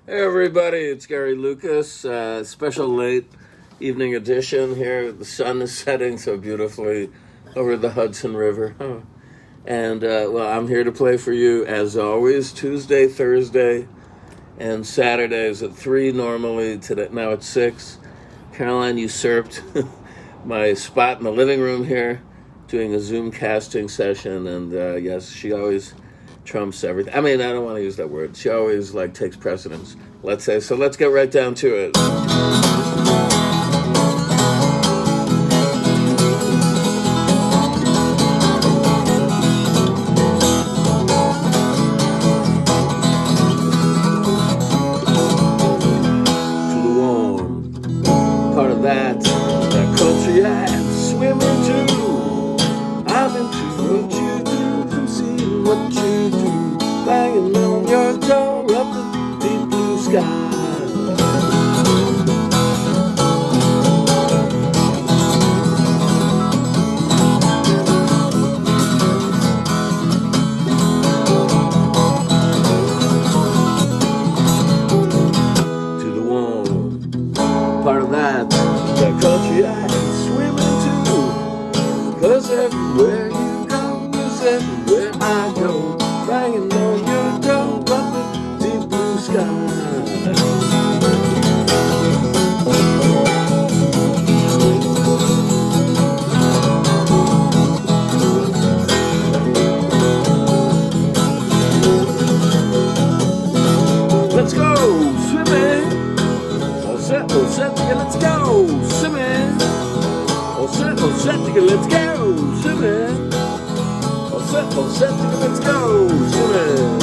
Hey everybody, it's Gary Lucas, special late evening edition here. The sun is setting so beautifully over the Hudson River. And, well, I'm here to play for you as always, Tuesday, Thursday, and Saturdays at 3 normally. Today, now it's 6. Caroline usurped my spot in the living room here, doing a Zoom casting session, and yes, she always trumps everything. I mean, I don't want to use that word. She always takes precedence, let's say. So let's get right down to it. To the warm part of that country I'm swimming to. I'm into what you do, I'm seeing what you do, banging on your door up the deep blue sky. To the warm part of that country I'm swimming to. 'Cause everywhere you go is everywhere I go, banging on your door up the deep blue sky. Let's go swimming. All set, yeah, let's go swimming. All set, yeah, let's go swimming. All set, yeah, let's go swimming.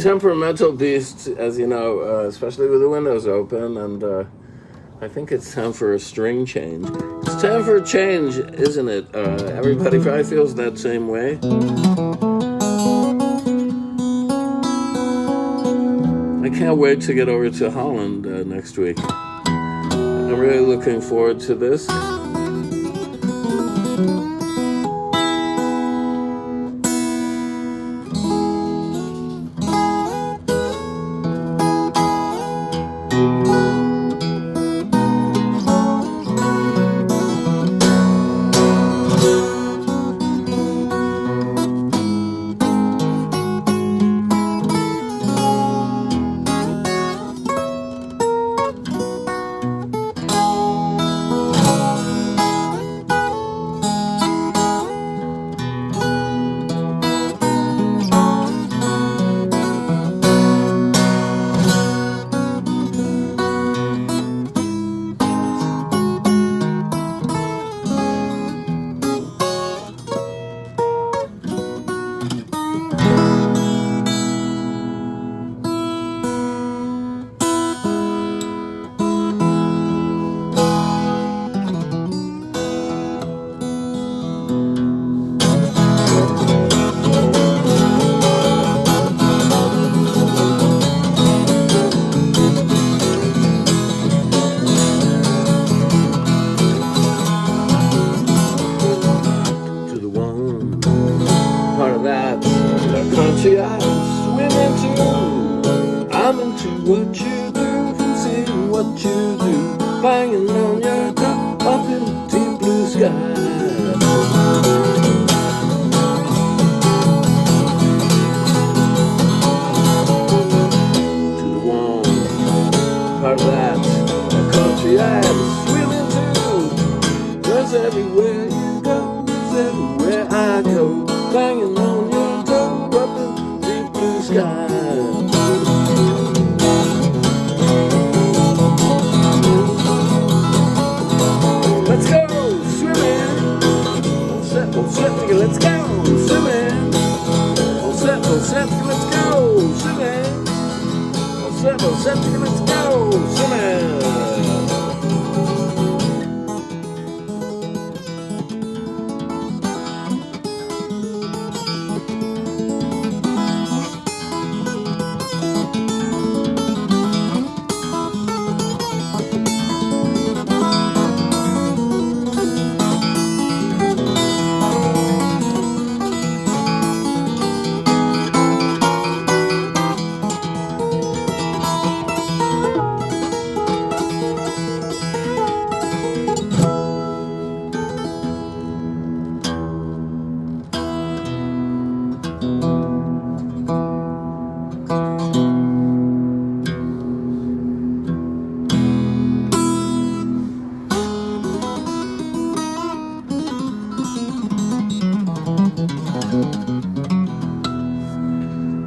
Temperamental beast, as you know, especially with the windows open, and I think it's time for a string change. It's time for a change, isn't it? Everybody probably feels that same way. I can't wait to get over to Holland next week. I'm really looking forward to this. To the one part of that country I swim into. I'm into what you do, from seeing what you do, banging on your door up in the deep blue sky. To the one part of that country I swim into. 'Cause everywhere you go, 'cause everywhere I go, banging on your door up in the deep blue sky. Let's go swimming. On set, let's go swimming. On set, let's go swimming. On set, let's go swimming.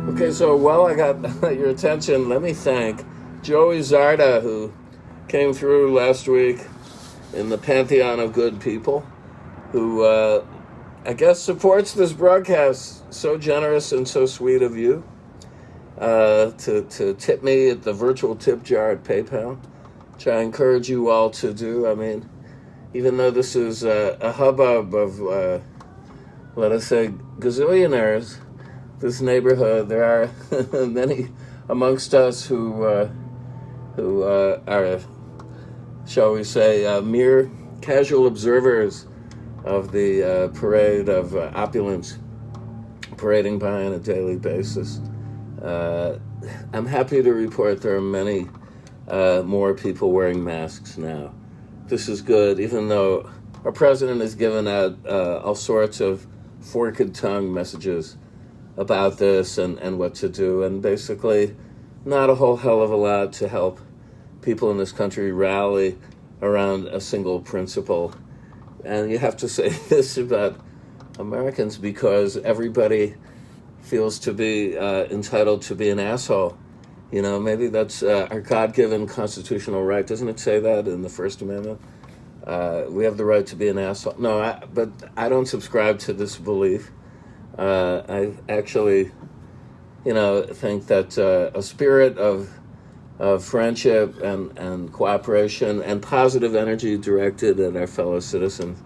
Okay, so while I got your attention, let me thank Joey Zarda, who came through last week in the pantheon of good people, who I guess supports this broadcast. So generous and so sweet of you to tip me at the virtual tip jar at PayPal, which I encourage you all to do. I mean, even though this is a hubbub of, let us say, gazillionaires, this neighborhood, there are many amongst us who are, shall we say, mere casual observers of the parade of opulence parading by on a daily basis. I'm happy to report there are many more people wearing masks now. This is good, even though our president has given out all sorts of forked tongue messages about this and what to do, and basically not a whole hell of a lot to help people in this country rally around a single principle. And you have to say this about Americans, because everybody feels to be entitled to be an asshole. You know, maybe that's our God-given constitutional right. Doesn't it say that in the First Amendment? We have the right to be an asshole. No, but I don't subscribe to this belief. I actually, think that a spirit of friendship and cooperation and positive energy directed at our fellow citizens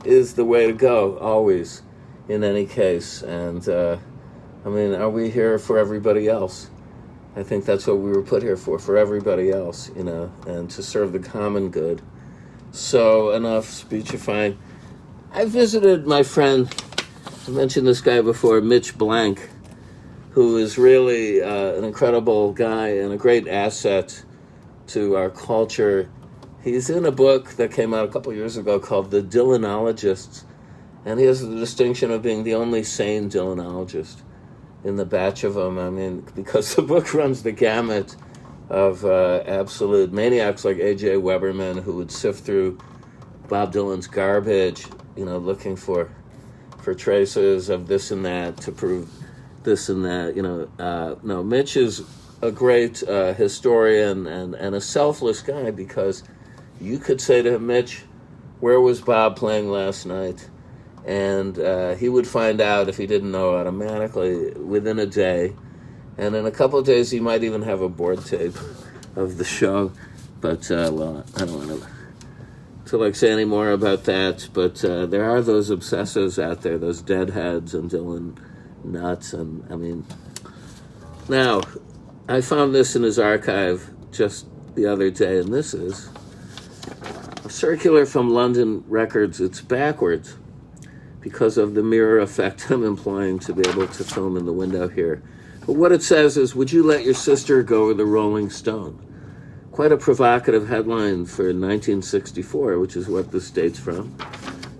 is the way to go, always, in any case. And, are we here for everybody else? I think that's what we were put here for everybody else, and to serve the common good. So, enough speechifying. I visited my friend, I mentioned this guy before, Mitch Blank, who is really an incredible guy and a great asset to our culture. He's in a book that came out a couple years ago called The Dylanologists, and he has the distinction of being the only sane Dylanologist in the batch of them. Because the book runs the gamut of absolute maniacs like A.J. Weberman, who would sift through Bob Dylan's garbage, looking for traces of this and that to prove this and that. No, Mitch is a great historian and a selfless guy, because you could say to him, Mitch, where was Bob playing last night? And he would find out, if he didn't know, automatically within a day. And in a couple of days, he might even have a board tape of the show. But, I don't want to to like say any more about that, but there are those obsessives out there, those deadheads and Dylan nuts, and I mean, now I found this in his archive just the other day, and this is a circular from London Records. It's backwards because of the mirror effect I'm employing to be able to film in the window here. But what it says is, would you let your sister go with the Rolling Stone? Quite a provocative headline for 1964, which is what this dates from.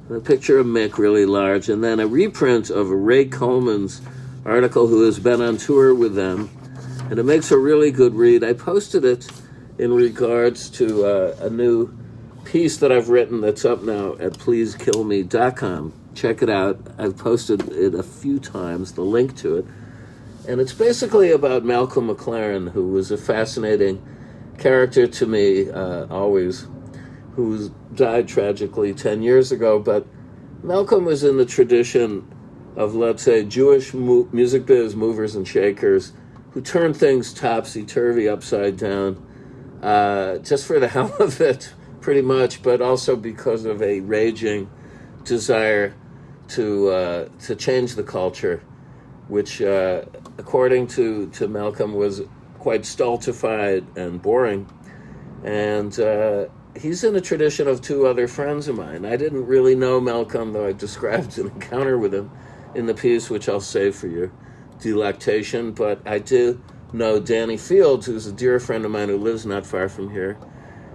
And a picture of Mick really large, and then a reprint of Ray Coleman's article, who has been on tour with them. And it makes a really good read. I posted it in regards to a new piece that I've written that's up now at pleasekillme.com. Check it out. I've posted it a few times, the link to it. And it's basically about Malcolm McLaren, who was a fascinating character to me, always, who died tragically 10 years ago. But Malcolm was in the tradition of, let's say, Jewish music biz movers and shakers who turned things topsy-turvy, upside down, just for the hell of it, pretty much, but also because of a raging desire to change the culture, which, according to Malcolm, was quite stultified and boring. And he's in a tradition of two other friends of mine. I didn't really know Malcolm, though I described an encounter with him in the piece, which I'll save for your delectation. But I do know Danny Fields, who's a dear friend of mine who lives not far from here,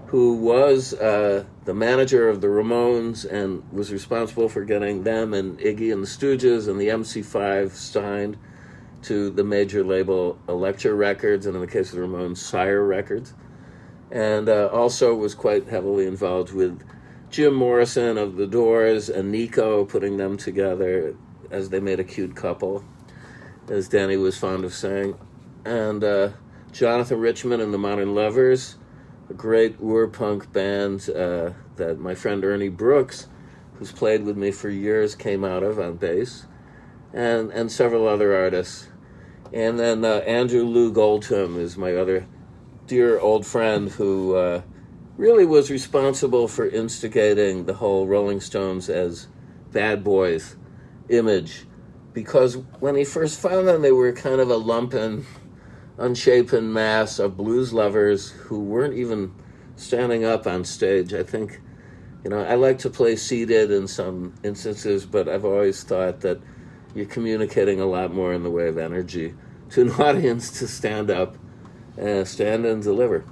who was the manager of the Ramones and was responsible for getting them and Iggy and the Stooges and the MC5 signed to the major label Elektra Records, and in the case of the Ramones, Sire Records. And also was quite heavily involved with Jim Morrison of The Doors and Nico, putting them together as they made a cute couple, as Danny was fond of saying. And Jonathan Richman and the Modern Lovers, a great Ur-punk band that my friend Ernie Brooks, who's played with me for years, came out of on bass, and several other artists. And then Andrew Loog Oldham is my other dear old friend who really was responsible for instigating the whole Rolling Stones as bad boys image, because when he first found them, they were kind of a lumpen, unshapen mass of blues lovers who weren't even standing up on stage. I think, I like to play seated in some instances, but I've always thought that you're communicating a lot more in the way of energy to an audience to stand up, stand and deliver.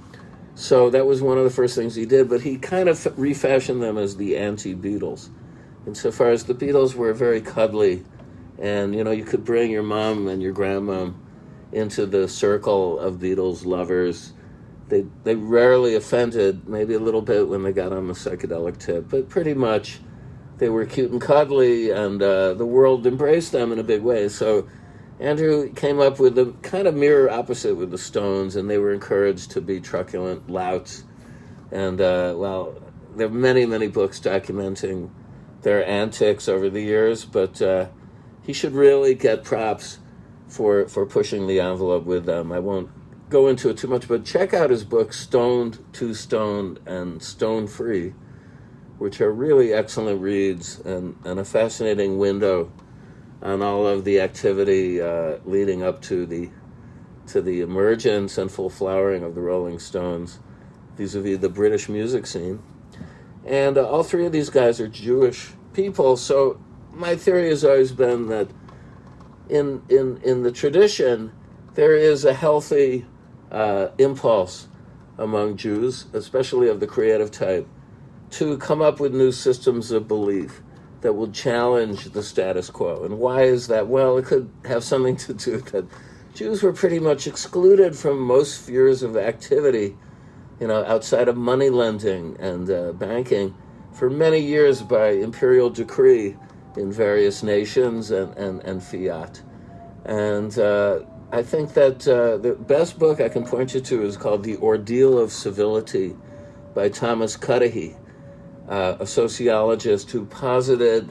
So that was one of the first things he did, but he kind of refashioned them as the anti-Beatles. Insofar as the Beatles were very cuddly, and, you could bring your mom and your grandmom into the circle of Beatles lovers. They rarely offended, maybe a little bit when they got on the psychedelic tip, but pretty much they were cute and cuddly, and the world embraced them in a big way. So Andrew came up with the kind of mirror opposite with the Stones, and they were encouraged to be truculent louts. And, there are many, many books documenting their antics over the years, but he should really get props for pushing the envelope with them. I won't go into it too much, but check out his books, Stoned, Too Stoned, and Stone Free, which are really excellent reads and a fascinating window on all of the activity leading up to the emergence and full flowering of the Rolling Stones vis-a-vis the British music scene. And all three of these guys are Jewish people, so my theory has always been that in the tradition, there is a healthy impulse among Jews, especially of the creative type, to come up with new systems of belief that will challenge the status quo. And why is that? Well, it could have something to do that Jews were pretty much excluded from most spheres of activity, outside of money lending and banking for many years by imperial decree in various nations and fiat. And I think that the best book I can point you to is called The Ordeal of Civility by Thomas Cudahy, a sociologist who posited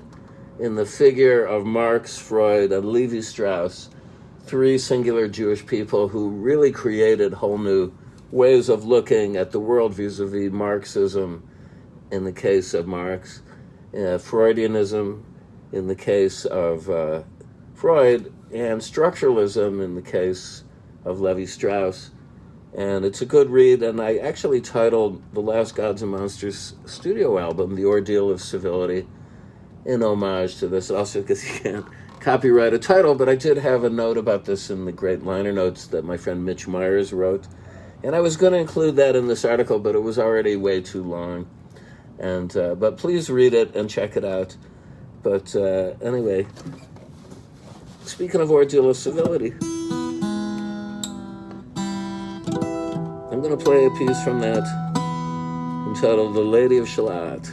in the figure of Marx, Freud, and Levi-Strauss, three singular Jewish people who really created whole new ways of looking at the world vis-a-vis Marxism in the case of Marx, Freudianism in the case of Freud, and structuralism in the case of Levi-Strauss. And it's a good read, and I actually titled the last Gods and Monsters studio album, The Ordeal of Civility, in homage to this, also because you can't copyright a title, but I did have a note about this in the great liner notes that my friend Mitch Myers wrote. And I was going to include that in this article, but it was already way too long. And but please read it and check it out. But anyway, speaking of Ordeal of Civility, I'm going to play a piece from that entitled The Lady of Shalott.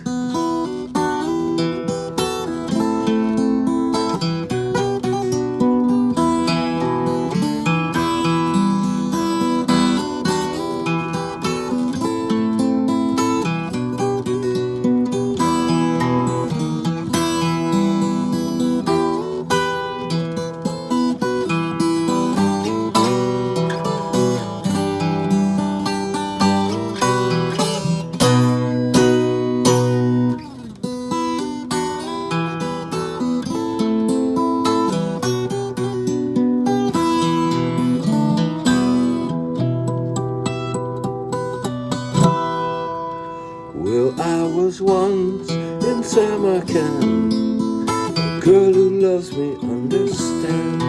Well, I was once in Samarkand, a girl who loves me understands.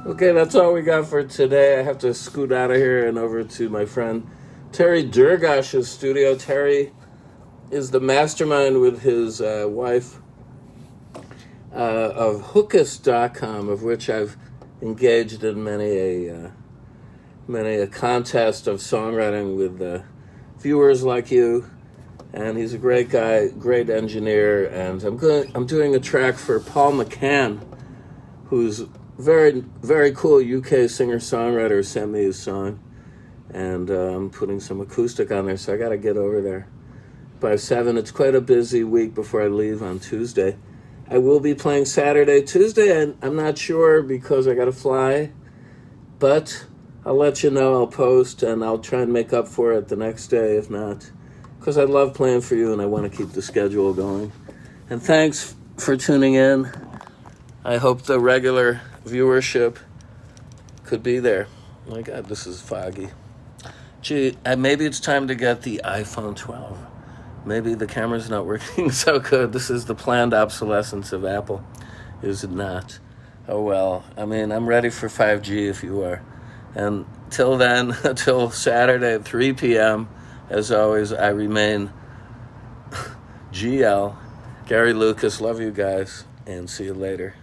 Okay, that's all we got for today. I have to scoot out of here and over to my friend Terry Durgash's studio. Terry is the mastermind with his wife of Hookus.com, of which I've engaged in many a contest of songwriting with viewers like you. And he's a great guy, great engineer. And I'm doing a track for Paul McCann, who's very, very cool UK singer-songwriter, sent me his song. And I'm putting some acoustic on there, so I got to get over there by 7. It's quite a busy week before I leave on Tuesday. I will be playing Saturday, Tuesday, and I'm not sure because I got to fly. But I'll let you know, I'll post, and I'll try and make up for it the next day, if not. Because I love playing for you, and I want to keep the schedule going. And thanks for tuning in. I hope the regular viewership could be there. My God, this is foggy. Gee, maybe it's time to get the iPhone 12. Maybe the camera's not working so good. This is the planned obsolescence of Apple, is it not? Oh well, I mean, I'm ready for 5G if you are. And till then, until Saturday at 3 p.m., as always, I remain GL, Gary Lucas. Love you guys, and see you later.